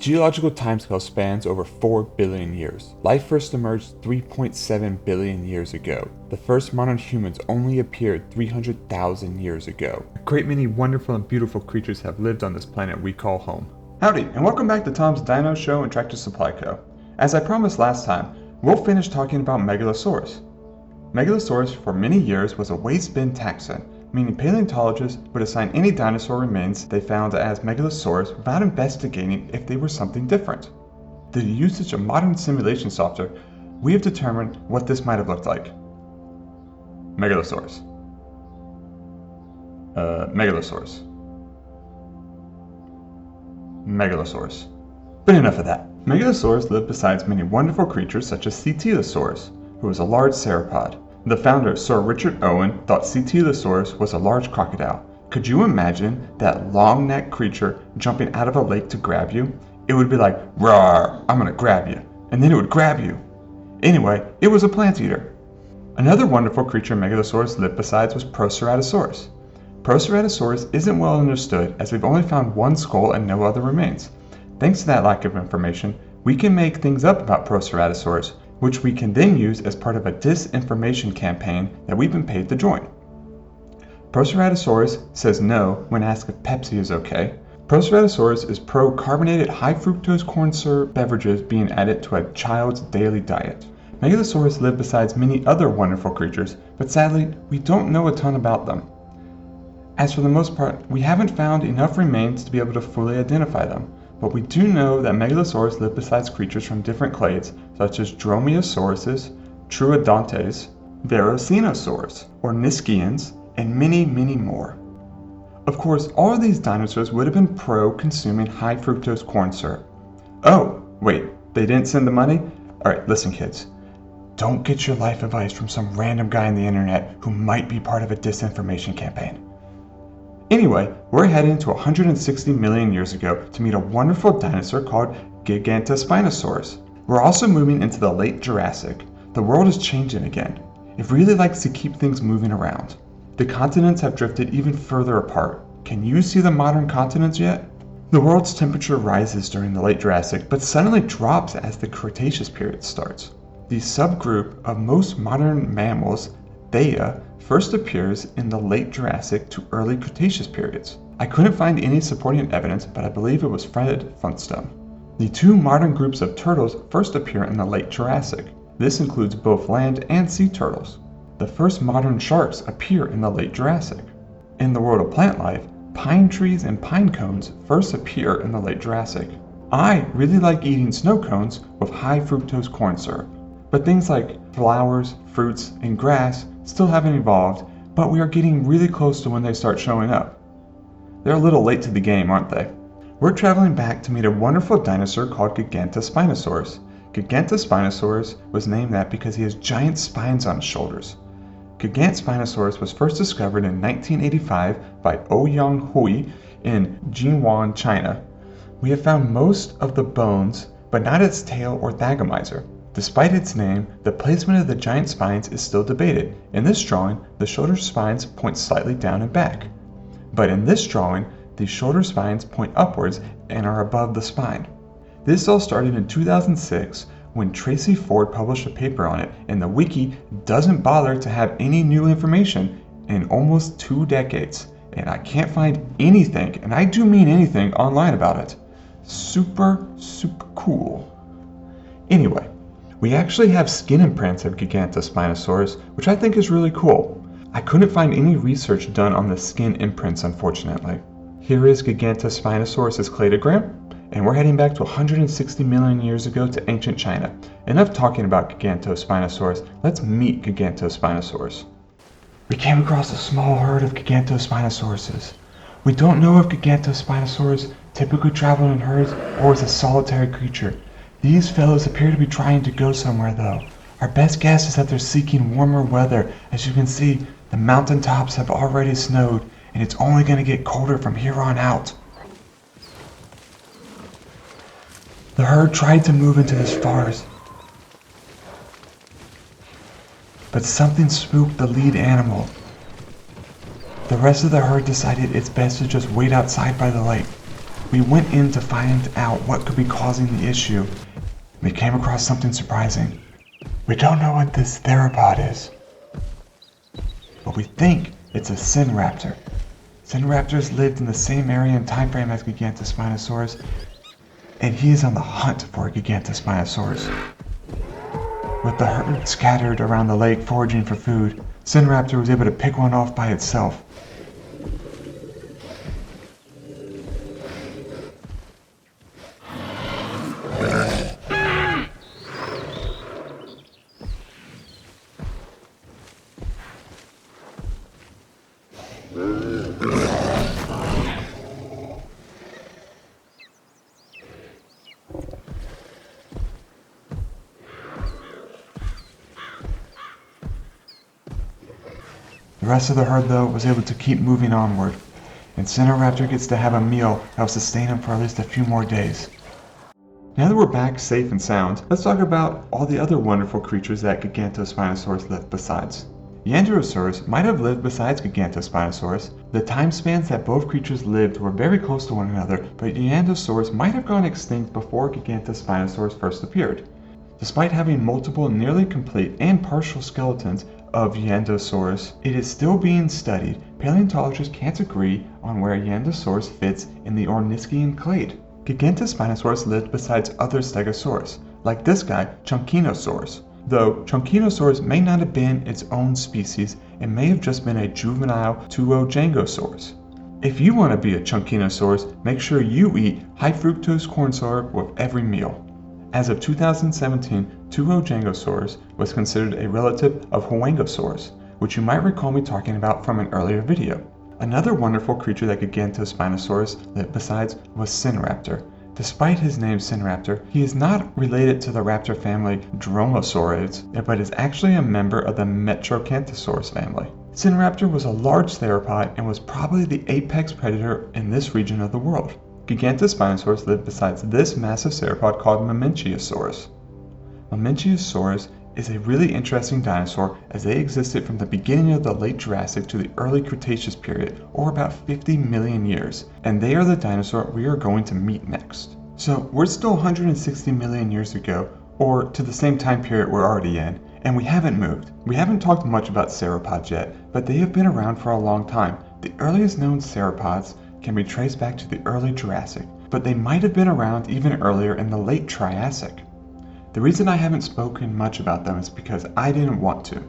geological timescale spans over 4 billion years. Life first emerged 3.7 billion years ago. The first modern humans only appeared 300,000 years ago. A great many wonderful and beautiful creatures have lived on this planet we call home. Howdy, and welcome back to Tom's Dino Show and Tractor Supply Co. As I promised last time, we'll finish talking about Megalosaurus. Megalosaurus for many years was a waste bin taxon, meaning paleontologists would assign any dinosaur remains they found as Megalosaurus without investigating if they were something different. Through the usage of modern simulation software, we have determined what this might have looked like. Megalosaurus. Megalosaurus. Megalosaurus. But enough of that. Megalosaurus lived besides many wonderful creatures such as Cetilosaurus, who was a large sauropod. The founder, Sir Richard Owen, thought Cetilosaurus was a large crocodile. Could you imagine that long-necked creature jumping out of a lake to grab you? It would be like, "Roar, I'm gonna grab you," and then it would grab you. Anyway, it was a plant eater. Another wonderful creature Megalosaurus lived besides was Proceratosaurus. Proceratosaurus isn't well understood as we've only found one skull and no other remains. Thanks to that lack of information, we can make things up about Proceratosaurus, which we can then use as part of a disinformation campaign that we've been paid to join. Proceratosaurus says no when asked if Pepsi is okay. Proceratosaurus is pro-carbonated high-fructose corn syrup beverages being added to a child's daily diet. Megalosaurus lived besides many other wonderful creatures, but sadly, we don't know a ton about them. As for the most part, we haven't found enough remains to be able to fully identify them. But we do know that Megalosaurus lived besides creatures from different clades, such as Dromaeosauruses, Troodontes, Verocinosaurus, Orniscians, and many, many more. Of course, all of these dinosaurs would have been pro-consuming high-fructose corn syrup. Oh, wait, they didn't send the money? Alright, listen kids. Don't get your life advice from some random guy on the internet who might be part of a disinformation campaign. Anyway, we're heading to 160 million years ago to meet a wonderful dinosaur called Gigantspinosaurus. We're also moving into the late Jurassic. The world is changing again. It really likes to keep things moving around. The continents have drifted even further apart. Can you see the modern continents yet? The world's temperature rises during the late Jurassic, but suddenly drops as the Cretaceous period starts. The subgroup of most modern mammals, Theia, first appears in the late Jurassic to early Cretaceous periods. I couldn't find any supporting evidence, but I believe it was Fred Flintstone. The two modern groups of turtles first appear in the late Jurassic. This includes both land and sea turtles. The first modern sharks appear in the late Jurassic. In the world of plant life, pine trees and pine cones first appear in the late Jurassic. I really like eating snow cones with high fructose corn syrup. But things like flowers, fruits, and grass still haven't evolved, but we are getting really close to when they start showing up. They're a little late to the game, aren't they? We're traveling back to meet a wonderful dinosaur called Gigantspinosaurus. Gigantspinosaurus was named that because he has giant spines on his shoulders. Gigantspinosaurus was first discovered in 1985 by Ouyang Hui in Jinwan, China. We have found most of the bones, but not its tail or thagomizer. Despite its name, the placement of the giant spines is still debated. In this drawing, the shoulder spines point slightly down and back. But in this drawing, the shoulder spines point upwards and are above the spine. This all started in 2006 when Tracy Ford published a paper on it, and the wiki doesn't bother to have any new information in almost 2 decades. And I can't find anything, and I do mean anything, online about it. Super cool. Anyway, we actually have skin imprints of Gigantspinosaurus, which I think is really cool. I couldn't find any research done on the skin imprints, unfortunately. Here is Gigantspinosaurus' cladogram, and we're heading back to 160 million years ago to ancient China. Enough talking about Gigantspinosaurus, let's meet Gigantspinosaurus. We came across a small herd of Gigantspinosaurus. We don't know if Gigantspinosaurus typically traveled in herds or is a solitary creature. These fellows appear to be trying to go somewhere though. Our best guess is that they're seeking warmer weather. As you can see, the mountaintops have already snowed, and it's only going to get colder from here on out. The herd tried to move into this forest, but something spooked the lead animal. The rest of the herd decided it's best to just wait outside by the lake. We went in to find out what could be causing the issue. We came across something surprising. We don't know what this theropod is, but we think it's a synraptor. Synraptors lived in the same area and time frame as Gigantspinosaurus, and he is on the hunt for a Gigantspinosaurus. With the herd scattered around the lake foraging for food, Synraptor was able to pick one off by itself. The rest of the herd, though, was able to keep moving onward, and Synraptor gets to have a meal that will sustain him for at least a few more days. Now that we're back safe and sound, let's talk about all the other wonderful creatures that Gigantspinosaurus lived besides. Gigantosauros might have lived besides Gigantspinosaurus. The time spans that both creatures lived were very close to one another, but Gigantosaurus might have gone extinct before Gigantspinosaurus first appeared. Despite having multiple nearly complete and partial skeletons of Gigantosaurus, it is still being studied. Paleontologists can't agree on where Gigantosaurus fits in the Ornischian clade. Gigantspinosaurus lived besides other Stegosaurus, like this guy, Chunkinosaurus. Though Chunkinosaurus may not have been its own species, it may have just been a juvenile Tuojangosaurus. If you want to be a Chunkinosaurus, make sure you eat high fructose corn syrup with every meal. As of 2017, Tuojangosaurus was considered a relative of Huangosaurus, which you might recall me talking about from an earlier video. Another wonderful creature that Gigantspinosaurus lived besides was Synraptor. Despite his name Synraptor, he is not related to the raptor family Dromaeosaurids, but is actually a member of the Metrocanthosaurus family. Synraptor was a large theropod and was probably the apex predator in this region of the world. Gigantspinosaurus lived besides this massive theropod called Mamenchisaurus. Mamenchisaurus is a really interesting dinosaur, as they existed from the beginning of the late Jurassic to the early Cretaceous period, or about 50 million years, and they are the dinosaur we are going to meet next. So we're still 160 million years ago, or to the same time period we're already in, and we haven't moved. We haven't talked much about sauropods yet, but they have been around for a long time. The earliest known sauropods can be traced back to the early Jurassic, but they might have been around even earlier in the late Triassic. The reason I haven't spoken much about them is because I didn't want to.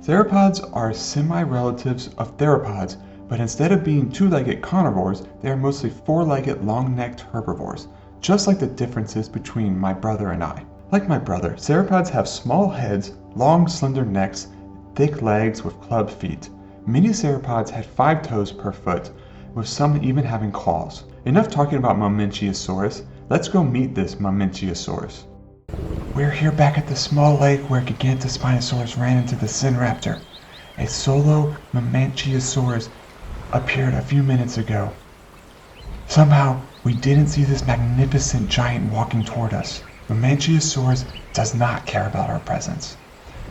Sauropods are semi-relatives of theropods, but instead of being two-legged carnivores, they are mostly four-legged long-necked herbivores, just like the differences between my brother and I. Like my brother, sauropods have small heads, long slender necks, thick legs with club feet. Many sauropods had 5 toes per foot, with some even having claws. Enough talking about Mamenchisaurus, let's go meet this Mamenchisaurus. We're here back at the small lake where Gigantspinosaurus ran into the Synraptor. A solo Mamenchisaurus appeared a few minutes ago. Somehow, we didn't see this magnificent giant walking toward us. Mamenchisaurus does not care about our presence.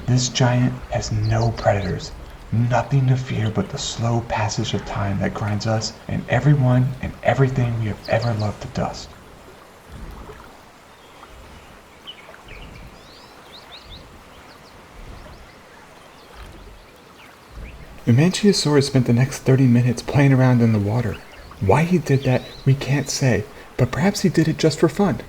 This giant has no predators, nothing to fear but the slow passage of time that grinds us and everyone and everything we have ever loved to dust. Mamenchisaurus spent the next 30 minutes playing around in the water. Why he did that, we can't say, but perhaps he did it just for fun.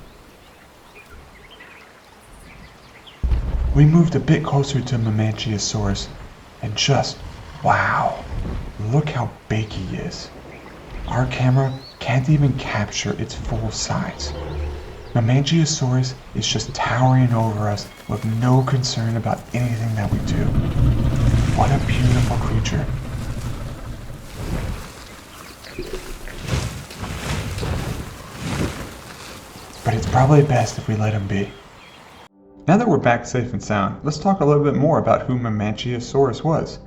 We moved a bit closer to Mamenchisaurus, and just, wow, look how big he is. Our camera can't even capture its full size. Mamenchisaurus is just towering over us with no concern about anything that we do. What a beautiful creature. But it's probably best if we let him be. Now that we're back safe and sound, let's talk a little bit more about who Mamenchisaurus was.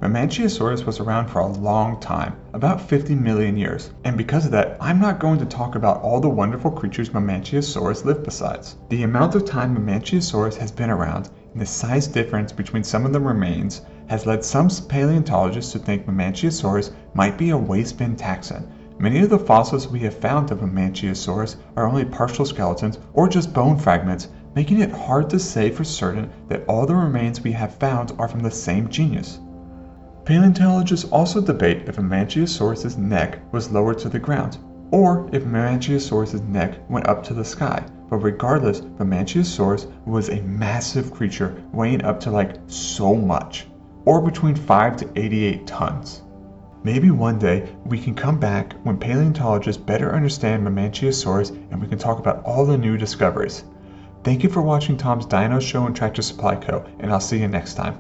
Mamenchisaurus was around for a long time, about 50 million years, and because of that, I'm not going to talk about all the wonderful creatures Mamenchisaurus lived besides. The amount of time Mamenchisaurus has been around and the size difference between some of the remains has led some paleontologists to think Mamenchisaurus might be a waste bin taxon, Many of the fossils we have found of Mamenchisaurus are only partial skeletons or just bone fragments, making it hard to say for certain that all the remains we have found are from the same genus. Paleontologists also debate if Mamenchisaurus' neck was lowered to the ground, or if Mamenchisaurus' neck went up to the sky, but regardless, Mamenchisaurus was a massive creature weighing up to so much, or between 5 to 88 tons. Maybe one day we can come back when paleontologists better understand Mamenchisaurus and we can talk about all the new discoveries. Thank you for watching Tom's Dino Show and Tractor Supply Co., and I'll see you next time.